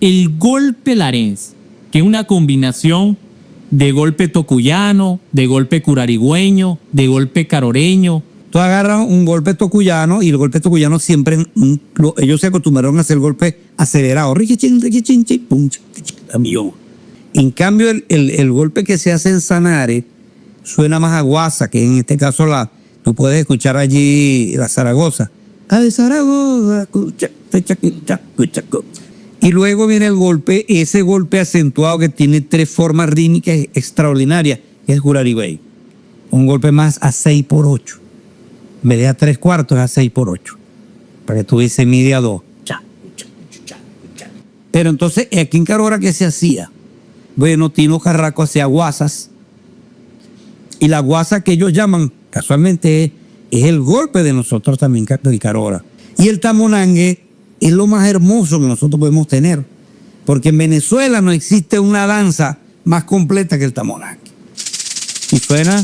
el golpe larense, que es una combinación de golpe tocuyano, de golpe curarigüeño, de golpe caroreño. Tú agarras un golpe tocuyano y el golpe tocuyano siempre, ellos se acostumbraron a hacer el golpe acelerado. En cambio, el golpe que se hace en Sanare suena más a guasa, que en este caso tú puedes escuchar allí la Zaragoza. Zaragoza. Y luego viene el golpe, ese golpe acentuado que tiene 3 formas rítmicas extraordinarias, que es Gurarigüey. Un golpe más a 6/8. En vez de a 3/4 es a 6/8. Para que tú dices media 2. Pero entonces, aquí en Carora, ¿qué se hacía? Bueno, Tino Carraco hacía guasas. Y la guasa que ellos llaman, casualmente, es el golpe de nosotros también, de Carora. Y el tamonangue es lo más hermoso que nosotros podemos tener. Porque en Venezuela no existe una danza más completa que el tamonangue. Y suena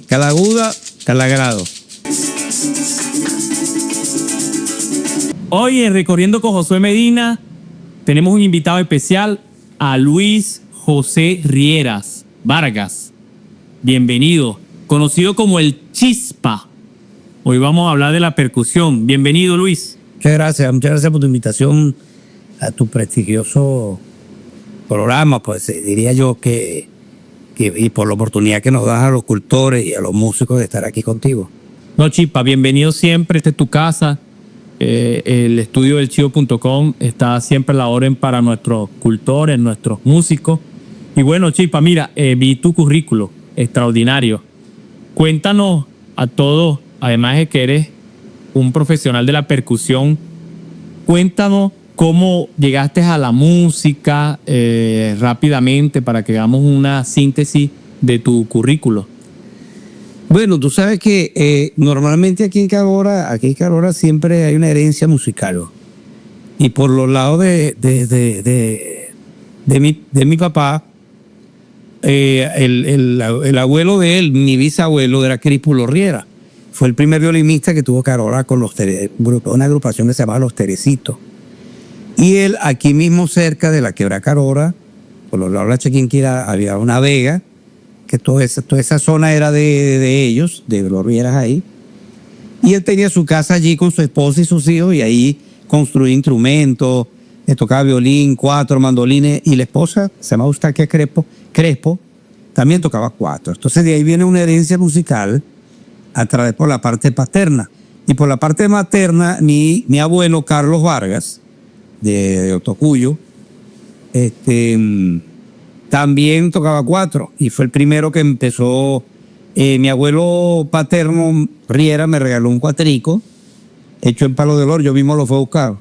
calaguda, calagrado. Hoy en Recorriendo con Josué Medina tenemos un invitado especial, a Luis José Rieras Vargas. Bienvenido, conocido como el Chispa. Hoy vamos a hablar de la percusión. Bienvenido, Luis. Muchas gracias por tu invitación a tu prestigioso programa, pues diría yo que y por la oportunidad que nos das a los cultores y a los músicos de estar aquí contigo. No, Chispa, bienvenido siempre. Esta es tu casa. El estudio del Chivo.com está siempre a la orden para nuestros cultores, nuestros músicos. Y bueno, Chispa, mira, vi tu currículo, extraordinario. Cuéntanos a todos, además de que eres un profesional de la percusión, cuéntanos cómo llegaste a la música rápidamente para que hagamos una síntesis de tu currículo. Bueno, tú sabes que normalmente aquí en Carora siempre hay una herencia musical. Y por los lados de mi papá, el abuelo de él, mi bisabuelo, era Crípulo Riera. Fue el primer violinista que tuvo Carora con una agrupación que se llamaba Los Terecitos. Y él, aquí mismo cerca de la Quebra Carora, por los lados de la Chiquinquirá, había una vega, que toda esa zona era de ellos, de los Rieras ahí. Y él tenía su casa allí con su esposa y sus hijos, y ahí construía instrumentos, le tocaba violín, 4 mandolines, y la esposa, se llama Eustaquia Crespo, también tocaba 4. Entonces de ahí viene una herencia musical a través por la parte paterna. Y por la parte materna, mi abuelo Carlos Vargas, de Otocuyo, también tocaba 4 y fue el primero que empezó. Mi abuelo paterno Riera me regaló un cuatrico hecho en palo de oro, yo mismo lo fui a buscar,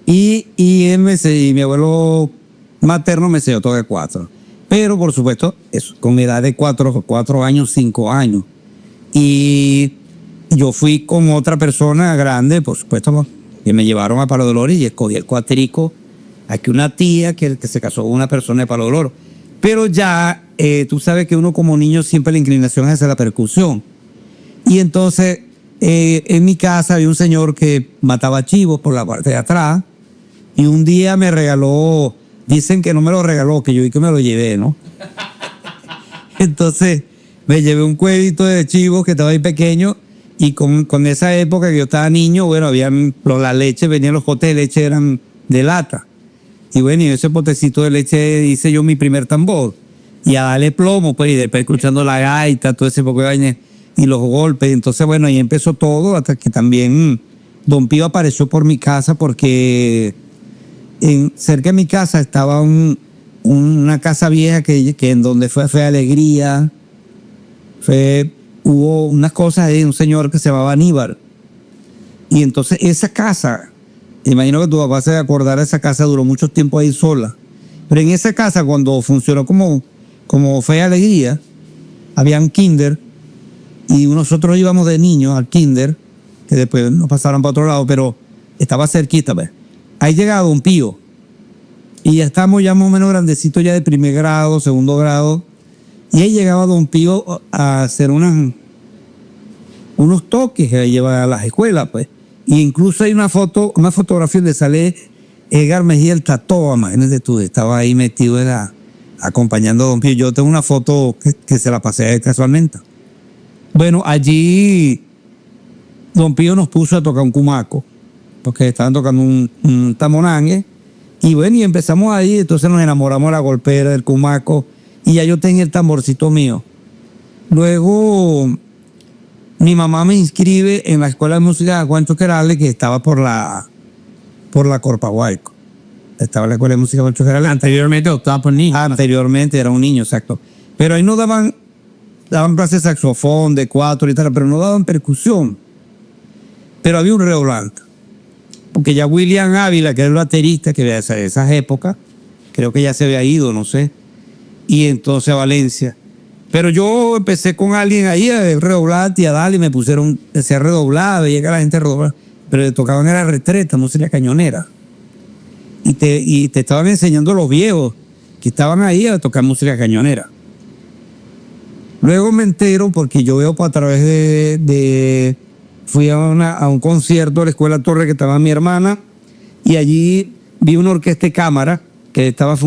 y mi abuelo materno me enseñó tocar 4, pero por supuesto eso, con edad de 4 años, 5 años, y yo fui con otra persona grande, por supuesto, que me llevaron a Palo de Oro y escogí el cuatrico. Aquí una tía que se casó con una persona de Palo de Oro. Pero ya, tú sabes que uno como niño siempre la inclinación es hacia la percusión. Y entonces, en mi casa había un señor que mataba chivos por la parte de atrás. Y un día me regaló, dicen que no me lo regaló, que yo vi que me lo llevé, ¿no? Entonces, me llevé un cuevito de chivos que estaba ahí pequeño. Y con esa época que yo estaba niño, bueno, la leche, venían los potes de leche, eran de lata. Y bueno, y ese potecito de leche hice yo mi primer tambor. Y a darle plomo, pues, y después escuchando la gaita, todo ese poco de vaina, y los golpes. Entonces, bueno, ahí empezó todo, hasta que también Don Pío apareció por mi casa, porque cerca de mi casa estaba una casa vieja que en donde fue Alegría, hubo unas cosas de un señor que se llamaba Aníbal. Y entonces esa casa, imagino que tu papá se va a acordar de esa casa, duró mucho tiempo ahí sola. Pero en esa casa, cuando funcionó como Fe y Alegría, habían kinder, y nosotros íbamos de niños al kinder, que después nos pasaron para otro lado, pero estaba cerquita, ¿ves? Ahí llegaba Don Pío, y ya estábamos ya más o menos grandecitos, ya de primer grado, segundo grado. Y ahí llegaba Don Pío a hacer unos toques que lleva a las escuelas, pues. Y incluso hay una fotografía donde sale Edgar Mejía el Tatoa, imagínate tú, estaba ahí metido acompañando a Don Pío. Yo tengo una foto que se la pasé casualmente. Bueno, allí Don Pío nos puso a tocar un cumaco, porque estaban tocando un tamonangue. Y bueno, y empezamos ahí, entonces nos enamoramos de la golpera, del cumaco, y ya yo tenía el tamborcito mío. Luego, mi mamá me inscribe en la Escuela de Música de Juancho Querales, que estaba por la Corpahuayco. Estaba en la Escuela de Música de Juancho Querales. Anteriormente optaba por niños. Anteriormente era un niño, exacto. Pero ahí no daban clases de saxofón, de cuatro y tal, pero no daban percusión. Pero había un redoblante. Porque ya William Ávila, que era el baterista, que de esas épocas, creo que ya se había ido, no sé. Y entonces a Valencia. Pero yo empecé con alguien ahí a redoblar y a darle, y me pusieron, decía redoblar, veía que la gente redoblaba. Pero le tocaban era retreta, no sería cañonera. Y te estaban enseñando los viejos que estaban ahí a tocar música cañonera. Luego me entero, porque yo veo a través fui a un concierto de la Escuela Torre que estaba mi hermana, y allí vi una orquesta de cámara que estaba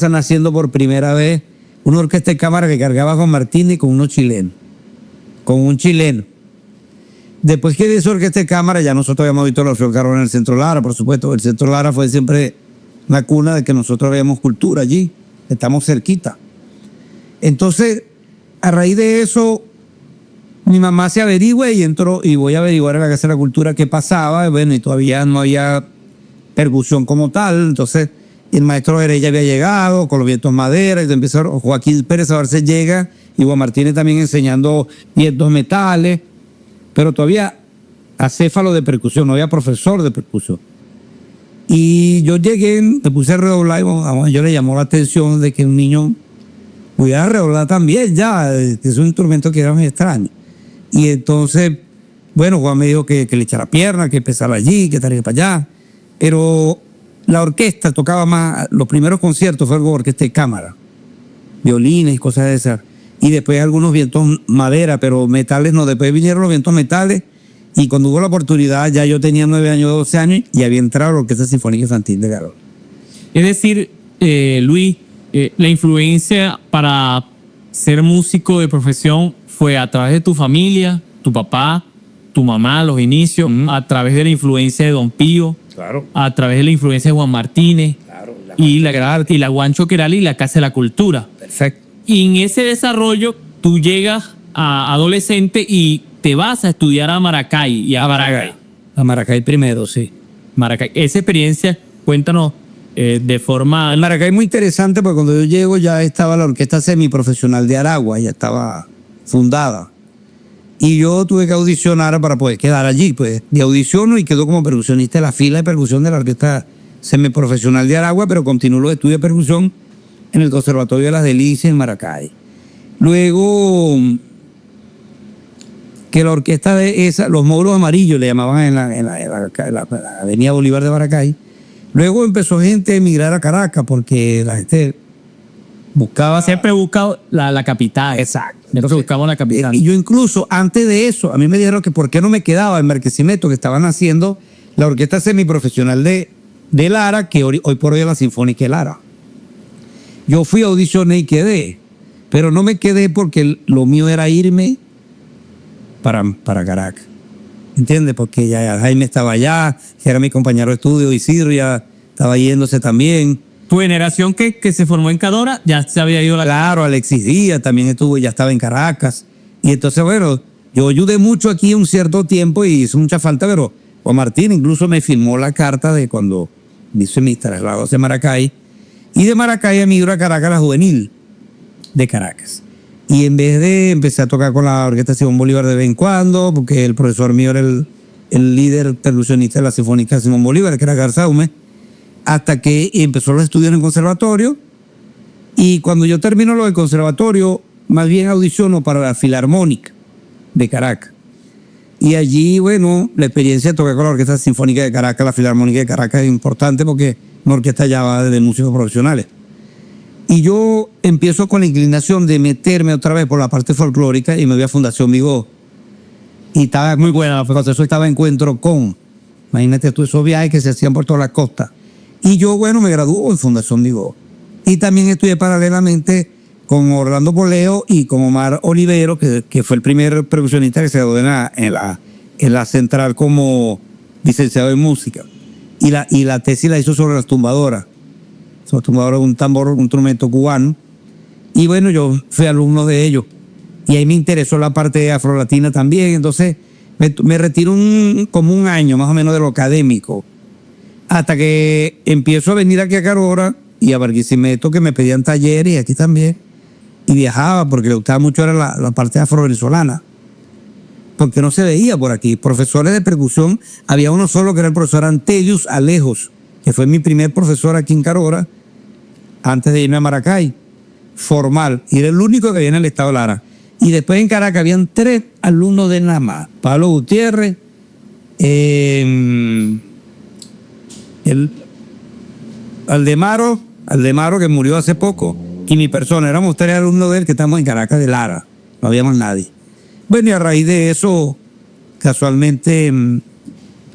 naciendo por primera vez, una orquesta de cámara que cargaba Juan Martínez con un chileno. Después que de esa orquesta de cámara, ya nosotros habíamos visto la Flor Carona en el Centro Lara, por supuesto. El Centro Lara fue siempre la cuna de que nosotros veíamos cultura allí, estamos cerquita. Entonces, a raíz de eso, mi mamá se averigua y entró, y voy a averiguar en la Casa de la Cultura qué pasaba. Bueno, y todavía no había percusión como tal. Entonces, el maestro Herella había llegado con los vientos madera, y empezó Joaquín Pérez Abarce llega, y Juan Martínez también enseñando vientos metales, pero todavía acéfalo de percusión, no había profesor de percusión. Y yo llegué, me puse a redoblar, y yo le llamó la atención de que un niño pudiera redoblar también, ya, es un instrumento que era muy extraño. Y entonces, bueno, Juan me dijo que le echara pierna, que empezara allí, que tal y para allá. Pero la orquesta tocaba más, los primeros conciertos fue algo orquesta de cámara, violines y cosas de esas. Y después algunos vientos madera, pero metales no. Después vinieron los vientos metales, y cuando hubo la oportunidad, ya yo tenía 9 años, 12 años, y había entrado a la Orquesta Sinfónica Infantil de Garol. Es decir, Luis, la influencia para ser músico de profesión fue a través de tu familia, tu papá, tu mamá, los inicios, a través de la influencia de Don Pío, Claro. a través de la influencia de Juan Martínez, Claro. y la Juancho Querales y la Casa de la Cultura. Perfecto. Y en ese desarrollo tú llegas a adolescente y te vas a estudiar a Maracay y a Maracay. A Maracay primero, sí. Maracay. Esa experiencia, cuéntanos de forma... En Maracay es muy interesante, porque cuando yo llego ya estaba la Orquesta Semiprofesional de Aragua, ya estaba fundada. Y yo tuve que audicionar para poder quedar allí. Pues de audiciono y quedo como percusionista de la fila de percusión de la Orquesta Semiprofesional de Aragua, pero continuó los estudios de percusión en el Conservatorio de las Delicias en Maracay. Luego, que la orquesta de esa, los Moros Amarillos le llamaban en la Avenida Bolívar de Maracay. Luego empezó gente a emigrar a Caracas, porque la gente buscaba... Siempre he buscado la capital. Exacto. Entonces buscamos la capital. Y yo incluso, antes de eso, a mí me dijeron que por qué no me quedaba en Barquisimeto, que estaban haciendo la Orquesta Semiprofesional de Lara, que hoy por hoy es la Sinfónica de Lara. Yo fui a audiciones y quedé, pero no me quedé porque lo mío era irme para Caracas. ¿Entiendes? Porque ya Jaime estaba allá, que era mi compañero de estudio, Isidro ya estaba yéndose también. Tu generación que se formó en Cadora ya se había ido Claro, Alexis Díaz también estuvo, ya estaba en Caracas. Y entonces, bueno, yo ayudé mucho aquí un cierto tiempo y hizo mucha falta, pero Juan Martín incluso me firmó la carta de cuando hice mis traslados de Maracay. Y de Maracay emigro a Caracas, la juvenil de Caracas. Y en vez de empecé a tocar con la Orquesta Simón Bolívar de vez en cuando, porque el profesor mío era el líder percusionista de la Sinfónica Simón Bolívar, que era Garzaume, hasta que empezó los estudios en el conservatorio. Y cuando yo termino lo del conservatorio, más bien audiciono para la Filarmónica de Caracas. Y allí, bueno, la experiencia de tocar con la Orquesta Sinfónica de Caracas, la Filarmónica de Caracas, es importante porque una orquesta ya va de músicos profesionales. Y yo empiezo con la inclinación de meterme otra vez por la parte folclórica y me voy a Fundación Vigo. Y estaba muy buena, porque eso estaba Encuentro con. Imagínate tú esos viajes que se hacían por toda la costa. Y yo, bueno, me graduó en Fundación Digo. Y también estudié paralelamente con Orlando Poleo y con Omar Olivero, que fue el primer percusionista que se graduó en la central como licenciado en música. Y la tesis la hizo sobre las tumbadoras. Sobre las tumbadoras, un tambor, un instrumento cubano. Y bueno, yo fui alumno de ellos. Y ahí me interesó la parte afrolatina también. Entonces me retiro como un año más o menos de lo académico. Hasta que empiezo a venir aquí a Carora y a Barquisimeto, que me pedían talleres, y aquí también. Y viajaba porque le gustaba mucho era la parte afro-venezolana. Porque no se veía por aquí. Profesores de percusión, había uno solo que era el profesor Antelius Alejos, que fue mi primer profesor aquí en Carora, antes de irme a Maracay, formal. Y era el único que había en el estado Lara. Y después en Caracas habían 3 alumnos de nada más. Pablo Gutiérrez, Aldemaro, que murió hace poco, y mi persona. Éramos 3 alumnos de él que estamos en Caracas de Lara. No había más nadie. Bueno, y a raíz de eso, casualmente,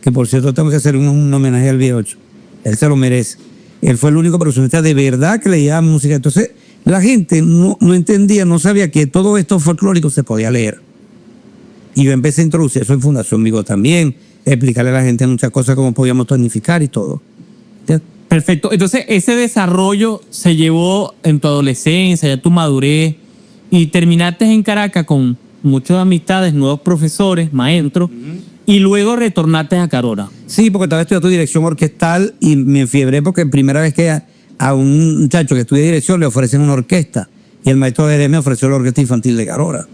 que por cierto tengo que hacer un homenaje al viejo. Él se lo merece. Él fue el único percusionista de verdad que leía música. Entonces, la gente no entendía, no sabía que todo esto folclórico se podía leer. Y yo empecé a introducir eso en Fundación Vigo también, explicarle a la gente muchas cosas, cómo podíamos tonificar y todo. ¿Ya? Perfecto. Entonces, ese desarrollo se llevó en tu adolescencia, ya tu madurez, y terminaste en Caracas con muchas amistades, nuevos profesores, maestros, y luego retornaste a Carora. Sí, porque estaba estudiando dirección orquestal y me enfiebré porque primera vez que a un muchacho que estudia dirección le ofrecen una orquesta, y el maestro de me ofreció la orquesta infantil de Carora.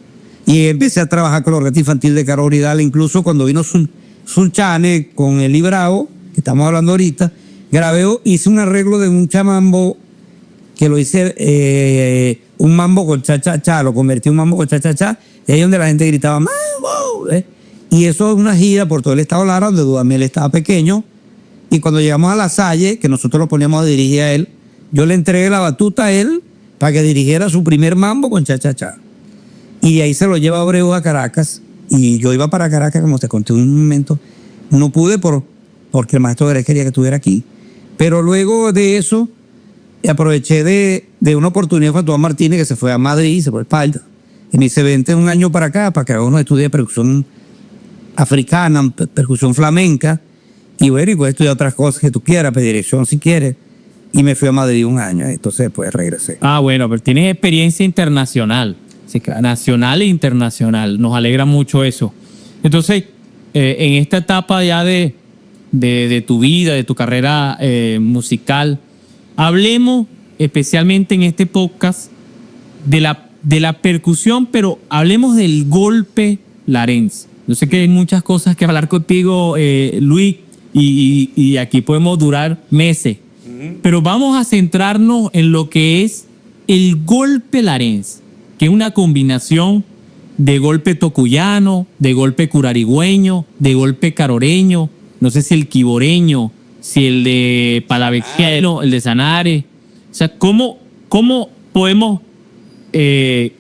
Y empecé a trabajar con la orquesta infantil de Carora y Dale, incluso cuando vino Sunchane con el Librao, que estamos hablando ahorita, hice un arreglo de un chamambo que lo hice un mambo con cha-cha-cha, lo convertí en un mambo con cha-cha-cha, y ahí donde la gente gritaba ¡mambo! Y eso es una gira por todo el estado Lara, donde Dudamel estaba pequeño, y cuando llegamos a La Salle, que nosotros lo poníamos a dirigir a él, yo le entregué la batuta a él para que dirigiera su primer mambo con cha-cha-cha. Y ahí se lo lleva Abreu a Caracas, y yo iba para Caracas, como te conté en un momento, no pude porque el maestro Greg quería que estuviera aquí. Pero luego de eso, aproveché de una oportunidad con Juan Martínez, que se fue a Madrid, se fue a España, y me dice, vente un año para acá, para que uno estudie percusión africana, percusión flamenca, y bueno, y puedes estudiar otras cosas que tú quieras, dirección si quieres. Y me fui a Madrid un año, entonces pues regresé. Ah, bueno, pero tienes experiencia internacional, nacional e internacional. Nos alegra mucho eso. Entonces, en esta etapa ya de tu vida, de tu carrera musical, hablemos especialmente en este podcast de la percusión, pero hablemos del golpe larense. Yo sé que hay muchas cosas que hablar contigo, Luis, y aquí podemos durar meses, pero vamos a centrarnos en lo que es el golpe larense, que es una combinación de golpe tocuyano, de golpe curarigüeño, de golpe caroreño, no sé si el quiboreño, si el de Palavequero, el de Sanare. O sea, ¿cómo podemos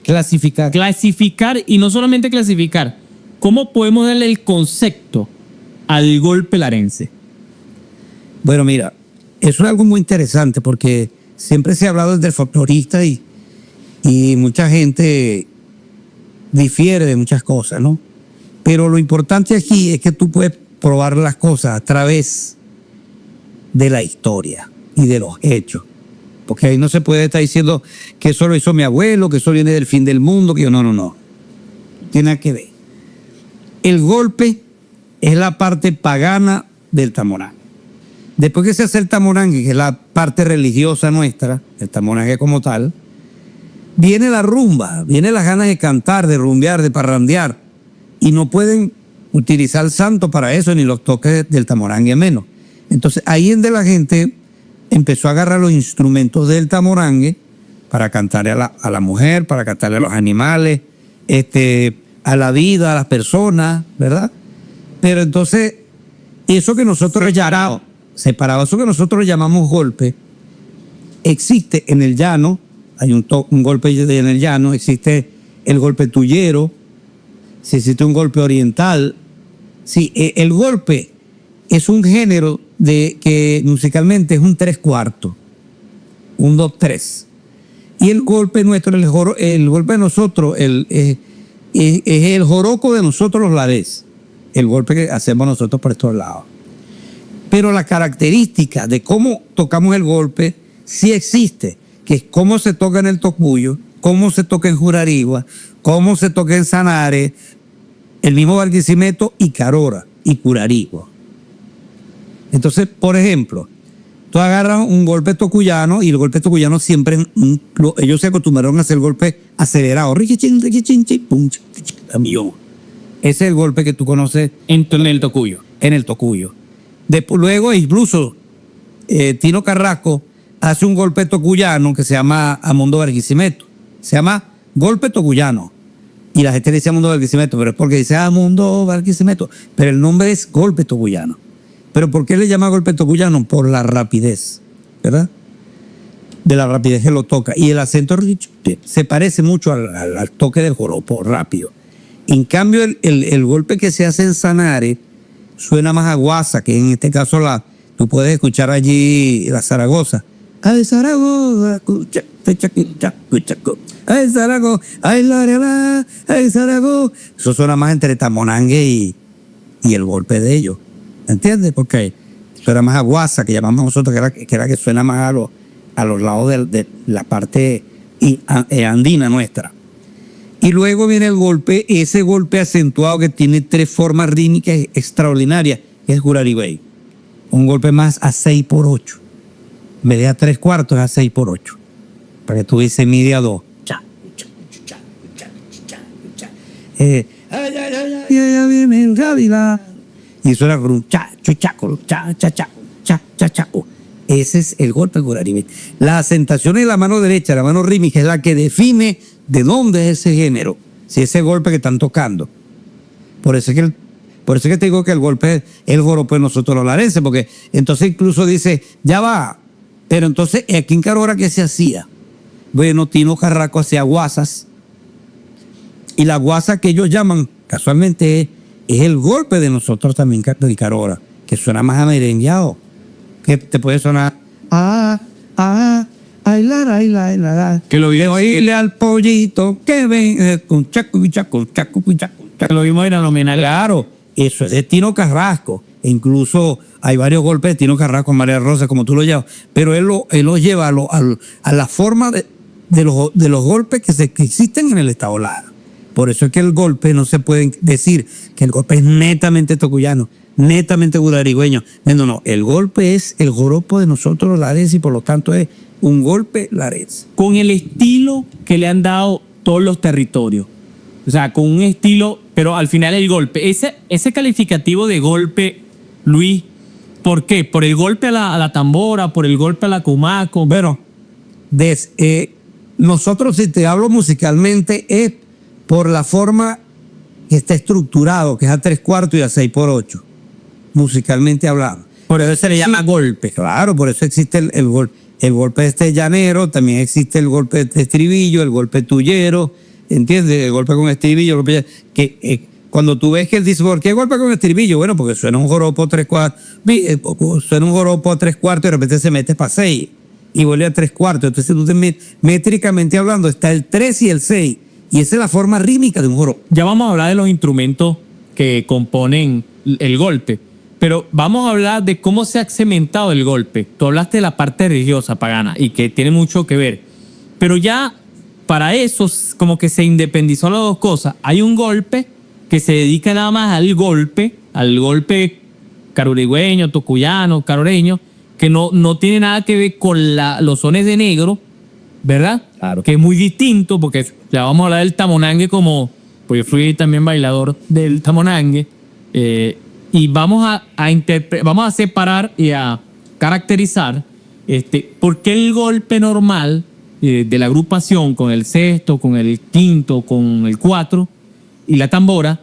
clasificar, y no solamente clasificar, cómo podemos darle el concepto al golpe larense? Bueno, mira, eso es algo muy interesante porque siempre se ha hablado del folclorista y mucha gente difiere de muchas cosas, ¿no? Pero lo importante aquí es que tú puedes probar las cosas a través de la historia y de los hechos. Porque ahí no se puede estar diciendo que eso lo hizo mi abuelo, que eso viene del fin del mundo, que yo no. Tiene nada que ver. El golpe es la parte pagana del tamorangue. Después que se hace el tamorangue, que es la parte religiosa nuestra, el tamorangue como tal, viene la rumba, viene las ganas de cantar, de rumbear, de parrandear. Y no pueden utilizar el santo para eso, ni los toques del tamorangue menos. Entonces ahí es donde la gente empezó a agarrar los instrumentos del tamorangue para cantarle a la mujer, para cantarle a los animales, a la vida, a las personas, ¿verdad? Pero entonces, eso que nosotros separado, eso que nosotros llamamos golpe, existe en el llano. Hay un golpe en el llano, existe el golpe tuyero, si existe un golpe oriental. Sí, el golpe es un género de que musicalmente es un 3/4, un 2/3. Y el golpe nuestro, el golpe de nosotros, es el joroco de nosotros los lares, el golpe que hacemos nosotros por estos lados. Pero la característica de cómo tocamos el golpe sí existe, que es cómo se toca en el Tocuyo, cómo se toca en Jurarigua, cómo se toca en Sanare, el mismo Barquisimeto y Carora y Curarigua. Entonces, por ejemplo, tú agarras un golpe tocuyano y el golpe tocuyano siempre, ellos se acostumbraron a hacer el golpe acelerado. Ese es el golpe que tú conoces En el tocuyo. en el tocuyo. Luego, incluso, Tino Carrasco hace un golpe tocuyano que se llama Amundo Barquisimeto. Se llama golpe tocuyano. Y la gente le dice Amundo Barquisimeto, pero es porque dice Amundo Barquisimeto. Pero el nombre es golpe tocuyano. ¿Pero por qué le llama golpe tocuyano? Por la rapidez, ¿verdad? De la rapidez que lo toca. Y el acento se parece mucho al toque del joropo, rápido. En cambio, el golpe que se hace en Sanare suena más a guasa, que en este caso tú puedes escuchar allí la Zaragoza. Ay, Zaragoza, ay, Zaragoza, ay, Zaragoza. Eso suena más entre tamonangue y el golpe de ellos. ¿Entiendes? Porque suena más a guasa, que llamamos nosotros, que era que suena más a los lados de la parte andina nuestra. Y luego viene el golpe, ese golpe acentuado que tiene 3 formas rítmicas extraordinarias, que es Jurarigüey. Un golpe más a 6/8. En vez de a 3/4 es a 6/8. Para que tú dices media 2. Ya viene el gavilán. Y suena con un cha, chuchaco, cha, cha, cha, cha, cha, cha. Ese es el golpe de Jurarigüey. La asentación en la mano derecha, la mano rítmica, es la que define de dónde es ese género, si ese golpe que están tocando. Por eso es que te digo que el golpe es el joropo de nosotros los larenses, porque entonces incluso dice, ya va, pero entonces aquí en Carora, ¿qué se hacía? Bueno, Tino Carrasco hacía guasas, y la guasa que ellos llaman, casualmente, es el golpe de nosotros también de Carora, que suena más a merengueado, que te puede sonar, ay, la. Que lo vimos, oírle al pollito que ven con chaco. que lo vimos en Anomenal. Claro, eso es de Tino Carrasco. E incluso hay varios golpes de Tino Carrasco, María Rosa, como tú lo llamas. Pero él lo lleva a la forma de los golpes que existen en el Estado Lara. Por eso es que el golpe no se puede decir que el golpe es netamente tocuyano, netamente jurarigüeño. No. El golpe es el joropo de nosotros los larenses y por lo tanto es un golpe larense. Con el estilo que le han dado todos los territorios. O sea, con un estilo, pero al final el golpe. Ese calificativo de golpe, Luis, ¿por qué? ¿Por el golpe a la tambora? ¿Por el golpe a la cumaco? Bueno, nosotros, si te hablo musicalmente, es por la forma que está estructurado, que es a 3/4 y a 6/8, musicalmente hablando. Por eso se le llama golpe. Claro, por eso existe el golpe. El golpe de este llanero, también existe el golpe de estribillo, el golpe tuyero, ¿entiendes? El golpe con estribillo, cuando tú ves que él dice, ¿por qué golpe con estribillo? Bueno, porque suena un joropo a 3/4, suena un joropo a 3/4 y de repente se mete para 6 y vuelve a 3/4. Entonces tú métricamente hablando está el 3 y el 6 y esa es la forma rítmica de un joropo. Ya vamos a hablar de los instrumentos que componen el golpe. Pero vamos a hablar de cómo se ha cementado el golpe. Tú hablaste de la parte religiosa pagana y que tiene mucho que ver. Pero ya para eso como que se independizó las dos cosas. Hay un golpe que se dedica nada más al golpe carorigüeño, tocuyano, caroreño, que no tiene nada que ver con los sones de negro, ¿verdad? Claro. Que es muy distinto porque ya vamos a hablar del tamonangue porque yo fui también bailador del tamonangue. Y vamos a separar y a caracterizar por qué el golpe normal de la agrupación con el sexto, con el quinto, con el 4 y la tambora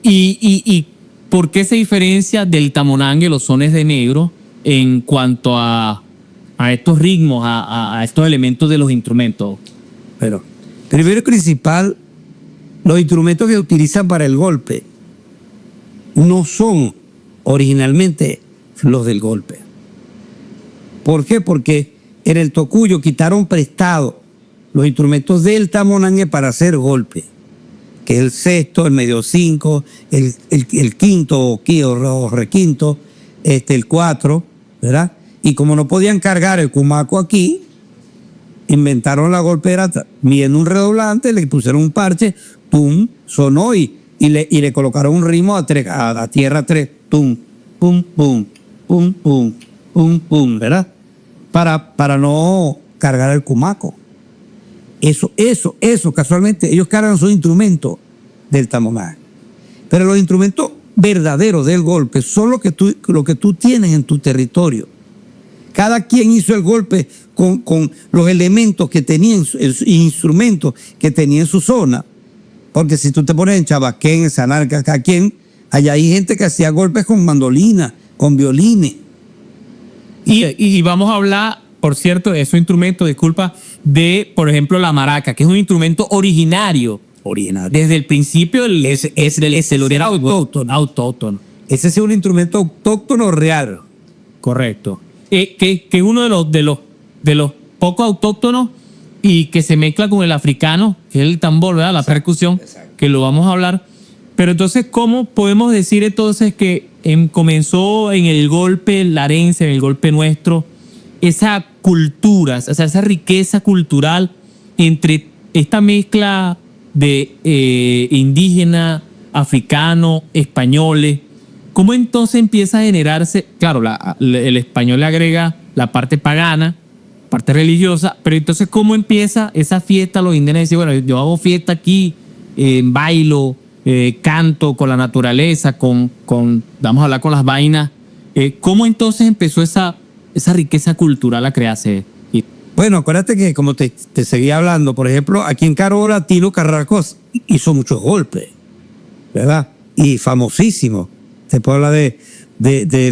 y por qué se diferencia del tamonangue, los sones de negro en cuanto a estos ritmos, a estos elementos de los instrumentos. Pero primero y principal, los instrumentos que utilizan para el golpe no son originalmente los del golpe. ¿Por qué? Porque en el tocuyo quitaron prestado los instrumentos del tamonangue para hacer golpe, que es el sexto, el medio cinco, el quinto o requinto, el cuatro, ¿verdad? Y como no podían cargar el cumaco aquí, inventaron la golpera, midiendo un redoblante, le pusieron un parche, tum, sonó y le colocaron un ritmo a tierra 3, tum, pum, pum, pum, pum, pum, pum, ¿verdad? Para no cargar el cumaco. Eso, casualmente, ellos cargan sus instrumentos del tamonangue. Pero los instrumentos verdaderos del golpe son lo que tú tienes en tu territorio. Cada quien hizo el golpe con los elementos que tenía, instrumentos que tenía en su zona. Porque si tú te pones en Chabaquén, en Sanarca, allá hay gente que hacía golpes con mandolina, con violines. Y vamos a hablar, por cierto, de esos instrumentos, disculpa, de, por ejemplo, la maraca, que es un instrumento originario. Desde el principio es el autóctono. Ese es un instrumento autóctono real. Correcto. Que es uno de los pocos autóctonos y que se mezcla con el africano, que es el tambor, ¿verdad? La percusión, que lo vamos a hablar. Pero entonces, ¿cómo podemos decir entonces que comenzó en el golpe larense, en el golpe nuestro, esa cultura, o sea, esa riqueza cultural entre esta mezcla de indígena, africano, españoles? ¿Cómo entonces empieza a generarse? Claro, el español le agrega la parte pagana, parte religiosa, pero entonces ¿cómo empieza esa fiesta? Los indígenas dicen, bueno, yo hago fiesta aquí, bailo, canto con la naturaleza, vamos a hablar con las vainas. ¿Cómo entonces empezó esa riqueza cultural a crearse? Bueno, acuérdate que como te seguía hablando, por ejemplo, aquí en Carola, Tino Carrascos hizo muchos golpes, ¿verdad? Y famosísimo. Te puedo hablar de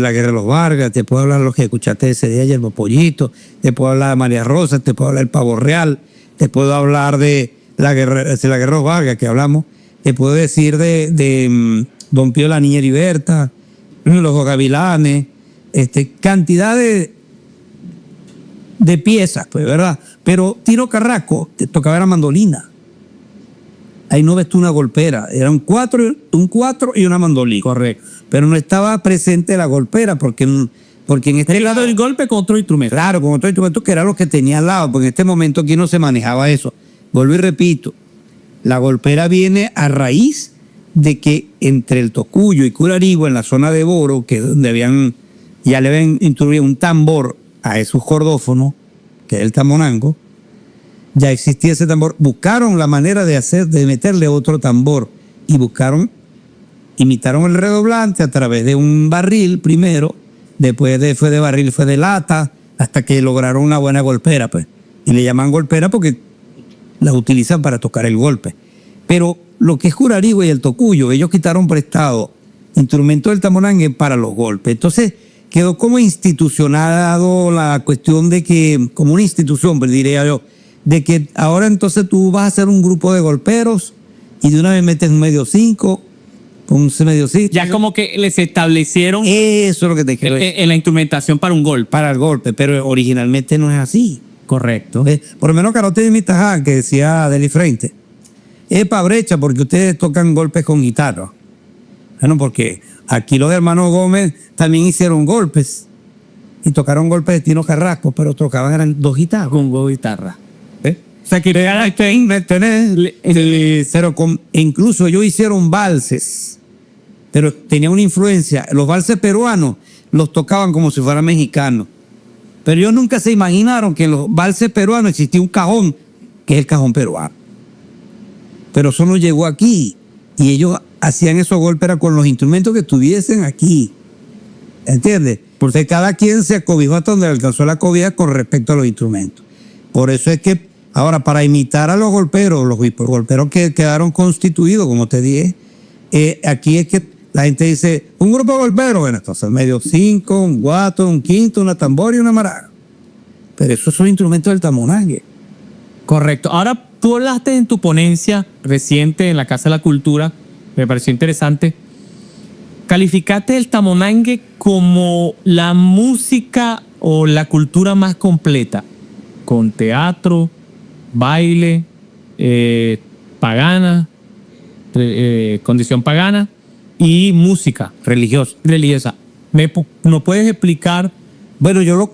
la Guerra de los Vargas, te puedo hablar de los que escuchaste ese día, Yermo Pollito, te puedo hablar de María Rosa, te puedo hablar del Pavo Real, te puedo hablar de la Guerra de los Vargas que hablamos, te puedo decir de Don Pío la Niña Heriberta, los Gavilanes, cantidad de piezas, pues, ¿verdad? Pero Tino Carrasco te tocaba la mandolina. Ahí no ves tú una golpera, era un cuatro y una mandolina. Correcto. Pero no estaba presente la golpera porque en este lado del golpe con otro instrumento. Claro, con otro instrumento que era lo que tenía al lado, porque en este momento aquí no se manejaba eso. Vuelvo y repito, la golpera viene a raíz de que entre el Tocuyo y Curaribo, en la zona de Boro, que es donde ya le habían introducido un tambor a esos cordófonos, que es el tamonango, ya existía ese tambor. Buscaron la manera de meterle otro tambor y imitaron el redoblante a través de un barril primero, después fue de barril, fue de lata, hasta que lograron una buena golpera, pues. Y le llaman golpera porque la utilizan para tocar el golpe. Pero lo que es Curaribo y el Tocuyo, ellos quitaron prestado instrumentos del tamonangue para los golpes. Entonces quedó como institucionado la cuestión de que, como una institución, pues, diría yo, de que ahora entonces tú vas a hacer un grupo de golperos y de una vez metes un medio cinco, un medio cinco. Ya como que les establecieron eso es lo que te quiero decir. En la instrumentación para un golpe. Para el golpe, pero originalmente no es así. Correcto. Por lo menos Carote de Mitajá, que decía Deli Frente, es para brecha porque ustedes tocan golpes con guitarra. Bueno, porque aquí los hermanos Gómez también hicieron golpes y tocaron golpes de Tino Carrasco, pero tocaban eran dos guitarras. Con dos guitarras. O sea, que incluso ellos hicieron valses, pero tenía una influencia. Los valses peruanos los tocaban como si fueran mexicanos. Pero ellos nunca se imaginaron que en los valses peruanos existía un cajón, que es el cajón peruano. Pero eso no llegó aquí. Y ellos hacían esos golpes con los instrumentos que tuviesen aquí. ¿Entiendes? Porque cada quien se acobijó hasta donde alcanzó la cobija con respecto a los instrumentos. Por eso es que ahora, para imitar a los golperos que quedaron constituidos, como te dije, aquí es que la gente dice, un grupo de golperos, bueno, entonces medio cinco, un guato, un quinto, una tambor y una maraca. Pero esos son instrumentos del tamonangue. Correcto. Ahora, tú hablaste en tu ponencia reciente en la Casa de la Cultura, me pareció interesante, calificaste el tamonangue como la música o la cultura más completa, con teatro, baile, pagana, condición pagana y música religiosa. ¿No puedes explicar? Bueno,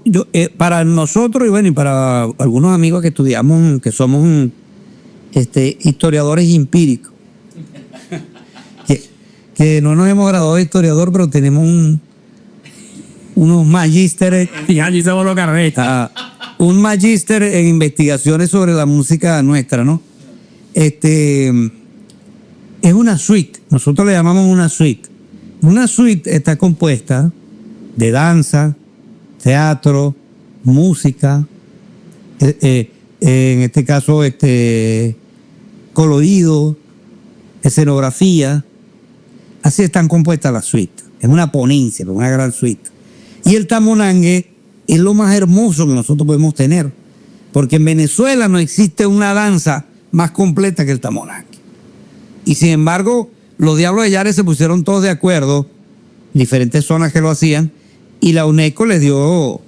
para nosotros y bueno, y para algunos amigos que estudiamos, que somos historiadores empíricos, que no nos hemos graduado de historiador, pero tenemos unos magísteres. Allí somos los carretas. Un magíster en investigaciones sobre la música nuestra, ¿no? Es una suite, nosotros le llamamos una suite. Una suite está compuesta de danza, teatro, música, en este caso colorido, escenografía. Así están compuestas las suites. Es una ponencia, una gran suite. Y el tamonangue es lo más hermoso que nosotros podemos tener, porque en Venezuela no existe una danza más completa que el tamonangue. Y sin embargo, los Diablos de Yare se pusieron todos de acuerdo, diferentes zonas que lo hacían, y la UNESCO les dio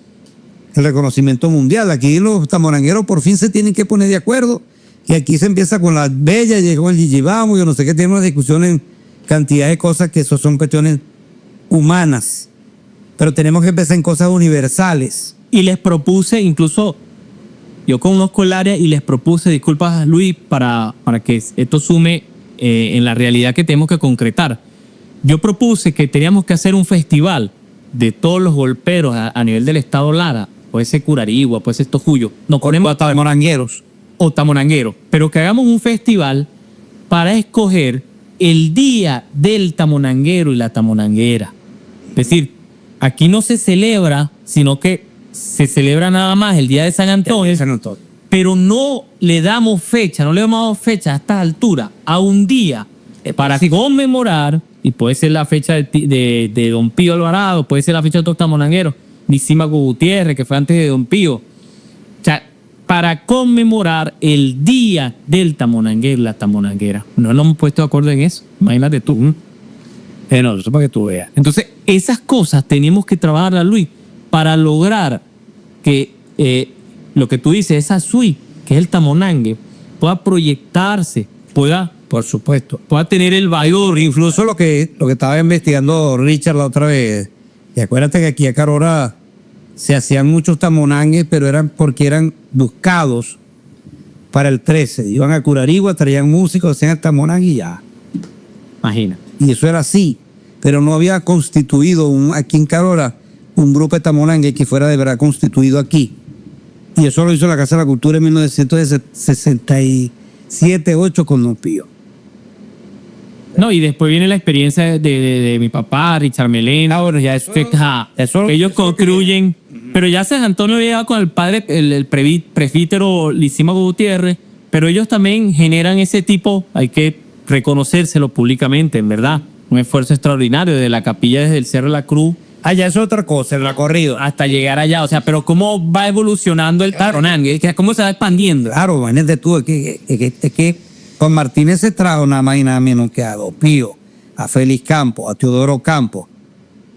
el reconocimiento mundial. Aquí los tamonangueros por fin se tienen que poner de acuerdo, y aquí se empieza con la bella, llegó el Yiyibamo, yo no sé qué, tiene una discusión en cantidad de cosas que eso son cuestiones humanas, pero tenemos que empezar en cosas universales. Y les propuse, incluso yo conozco el área y les propuse, disculpas Luis, para que esto sume en la realidad que tenemos que concretar. Yo propuse que teníamos que hacer un festival de todos los golperos a nivel del estado Lara, puede ser Curarigua, puede ser Tocuyo, nos ponemos tamonangueros o tamonangueros, pero que hagamos un festival para escoger el día del tamonanguero y la tamonanguera. Es decir, aquí no se celebra, sino que se celebra nada más el día de San Antonio, pero no le damos fecha, no le hemos dado fecha a esta altura, a un día para conmemorar, y puede ser la fecha de Don Pío Alvarado, puede ser la fecha de otros tamonangueros, Nicímaco Gutiérrez, que fue antes de Don Pío. O sea, para conmemorar el día del tamonanguero y la tamonanguera. No nos hemos puesto de acuerdo en eso. Imagínate tú. No, eso para que tú veas. Entonces, esas cosas tenemos que trabajarlas, Luis, para lograr que lo que tú dices, esa suite, que es el tamonangue, pueda proyectarse, pueda, por supuesto, pueda tener el valor. Incluso lo que estaba investigando Richard la otra vez, y acuérdate que aquí a Carora se hacían muchos tamonangues, pero eran porque eran buscados para el 13. Iban a Curarigua, traían músicos, hacían el tamonangue y ya. Imagina. Y eso era así, pero no había constituido aquí en Carora un grupo de tamonangue que fuera de verdad constituido aquí. Y eso lo hizo la Casa de la Cultura en 1967-8 con Don Pío. No, y después viene la experiencia de mi papá, Richard Melena. Bueno, ya eso ellos construyen. Pero ya San Antonio llega con el padre, el presbítero Licímaco Gutiérrez, pero ellos también generan ese tipo, hay que reconocérselo públicamente, en verdad. Un esfuerzo extraordinario de la capilla desde el Cerro de la Cruz. Allá es otra cosa, el recorrido. Hasta llegar allá. O sea, pero ¿cómo va evolucionando el tamonangue? ¿Cómo se va expandiendo? Claro, imagínate tú, es que con Martínez se trajo nada más y nada menos que a Don Pío, a Félix Campos, a Teodoro Campos,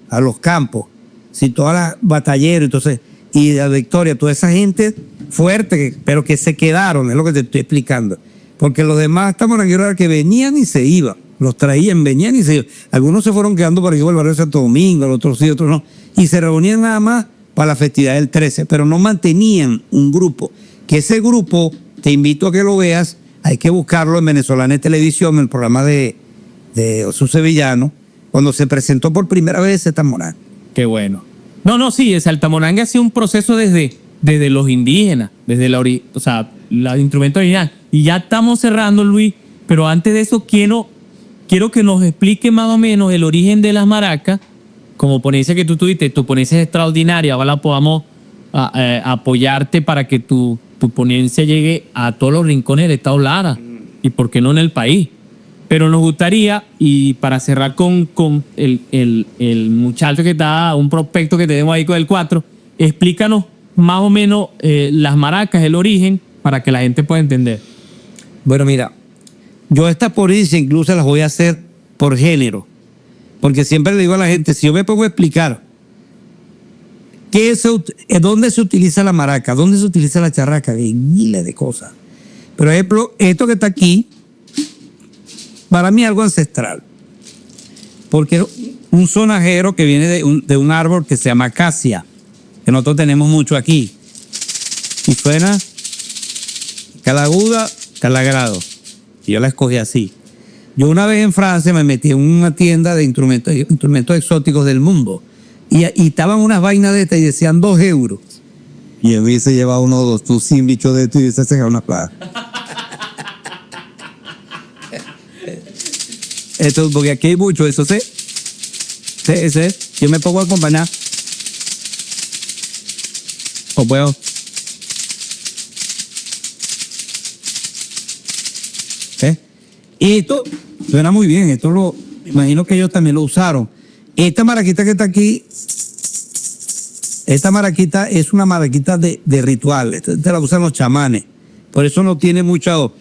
a Los Campos, si todas las batalleros, entonces, y a Victoria, toda esa gente fuerte, pero que se quedaron, es lo que te estoy explicando. Porque los demás tamonangueros eran que venían y se iban, los traían, venían y se iban. Algunos se fueron quedando por aquí por el barrio de Santo Domingo, otros sí, otros no. Y se reunían nada más para la festividad del 13, pero no mantenían un grupo. Que ese grupo, te invito a que lo veas, hay que buscarlo en Venezolana Televisión, en el programa de Jesús Sevillano, cuando se presentó por primera vez ese tamonangue. Qué bueno. No, sí, el tamonangue ha sido un proceso desde los indígenas, desde los instrumentos originales. Y ya estamos cerrando, Luis, pero antes de eso quiero que nos explique más o menos el origen de las maracas, como ponencia que tú tuviste. Tu ponencia es extraordinaria, ojalá podamos apoyarte para que tu ponencia llegue a todos los rincones del estado Lara, y por qué no en el país. Pero nos gustaría, y para cerrar con el muchacho que está, un prospecto que tenemos ahí con el 4, explícanos más o menos las maracas, el origen, para que la gente pueda entender. Bueno, mira, yo esta ponencia incluso las voy a hacer por género, Porque siempre le digo a la gente, si yo me pongo a explicar dónde se utiliza la maraca, dónde se utiliza la charraca, hay miles de cosas. Por ejemplo, esto que está aquí, para mí es algo ancestral. Porque es un sonajero que viene de un árbol que se llama acacia, que nosotros tenemos mucho aquí. Y suena cada aguda, cada grado. Y yo la escogí así. Yo una vez en Francia me metí en una tienda de instrumentos exóticos del mundo. Y estaban unas vainas de estas y decían 2 euros. Y a mí se llevaba uno o dos, tú sin bicho de esto y se hace una plaga. Esto, porque aquí hay mucho, eso sé. Yo me pongo a acompañar. O puedo. Y esto suena muy bien, imagino que ellos también lo usaron. Esta maraquita que está aquí, esta maraquita es una maraquita de ritual, esta la usan los chamanes, por eso no tiene mucho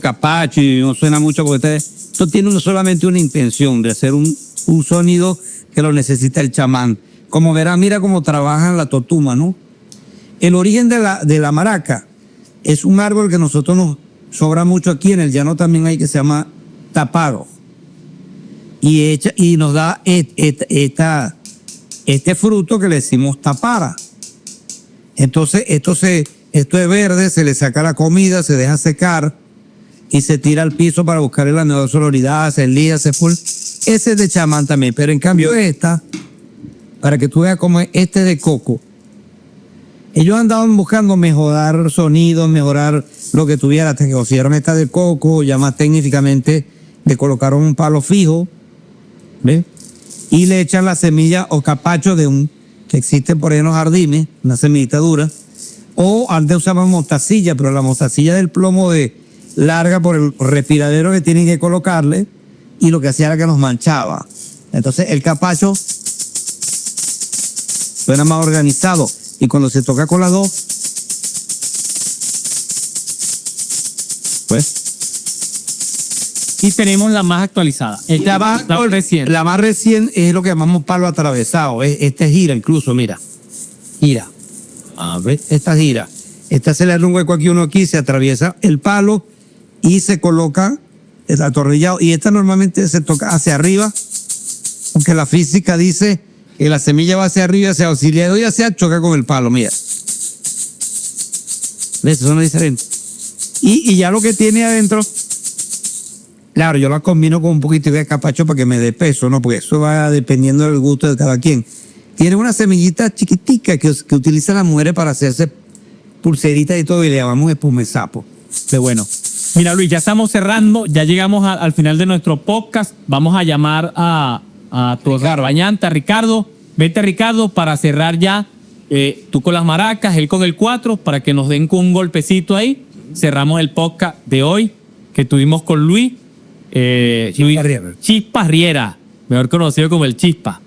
capacho y no suena mucho, porque esto tiene solamente una intención de hacer un sonido que lo necesita el chamán. Como verán, mira cómo trabajan la totuma, ¿no? El origen de la maraca es un árbol que nosotros nos sobra mucho aquí, en el llano también hay, que se llama taparo. Y nos da este fruto que le decimos tapara. Entonces, esto es verde, se le saca la comida, se deja secar y se tira al piso para buscar la nueva sonoridad, se lía, se full. Ese es de chamán también, pero en cambio para que tú veas cómo es de coco. Ellos andaban buscando mejorar sonidos, mejorar lo que tuviera, hasta que consiguieron esta de coco, ya más técnicamente le colocaron un palo fijo, ¿ves? Y le echan la semilla o capacho que existe por ahí en los jardines, una semillita dura, o antes usaban mostacilla, pero la mostacilla del plomo larga por el respiradero que tienen que colocarle, y lo que hacía era que nos manchaba. Entonces el capacho suena más organizado. Y cuando se toca con las dos, pues. Y tenemos la más actualizada. La más recién es lo que llamamos palo atravesado. Esta gira incluso, mira. Gira. A ver, esta gira. Esta se le da un hueco aquí, uno aquí, se atraviesa el palo y se coloca el atornillado. Y esta normalmente se toca hacia arriba, porque la física dice que la semilla va hacia arriba, hacia si le doy hacia, choca con el palo, mira. ¿Ves? Eso no es diferente. Y ya lo que tiene adentro, claro, yo la combino con un poquito de capacho para que me dé peso, ¿no? Porque eso va dependiendo del gusto de cada quien. Tiene una semillita chiquitica que utilizan las mujeres para hacerse pulseritas y todo, y le llamamos espumesapo. Qué bueno. Mira, Luis, ya estamos cerrando, ya llegamos al final de nuestro podcast. Vamos a llamar a tu garbañante, a Ricardo. Vete, Ricardo, para cerrar ya. Tú con las maracas, él con el 4, para que nos den con un golpecito ahí. Cerramos el podcast de hoy que tuvimos con Luis. Chispa Riera, mejor conocido como el Chispa.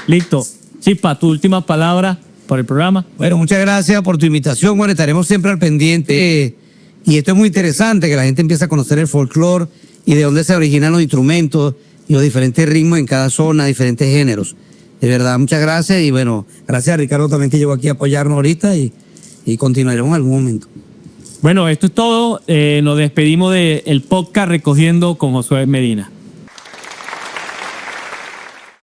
Listo. Chispa, tu última palabra por el programa. Bueno, muchas gracias por tu invitación. Bueno, estaremos siempre al pendiente. Y esto es muy interesante, que la gente empiece a conocer el folclore y de dónde se originan los instrumentos y los diferentes ritmos en cada zona, diferentes géneros. De verdad, muchas gracias. Y bueno, gracias a Ricardo también, que llegó aquí a apoyarnos ahorita, y continuaremos en algún momento. Bueno, esto es todo. Nos despedimos del podcast Recogiendo con Josué Medina.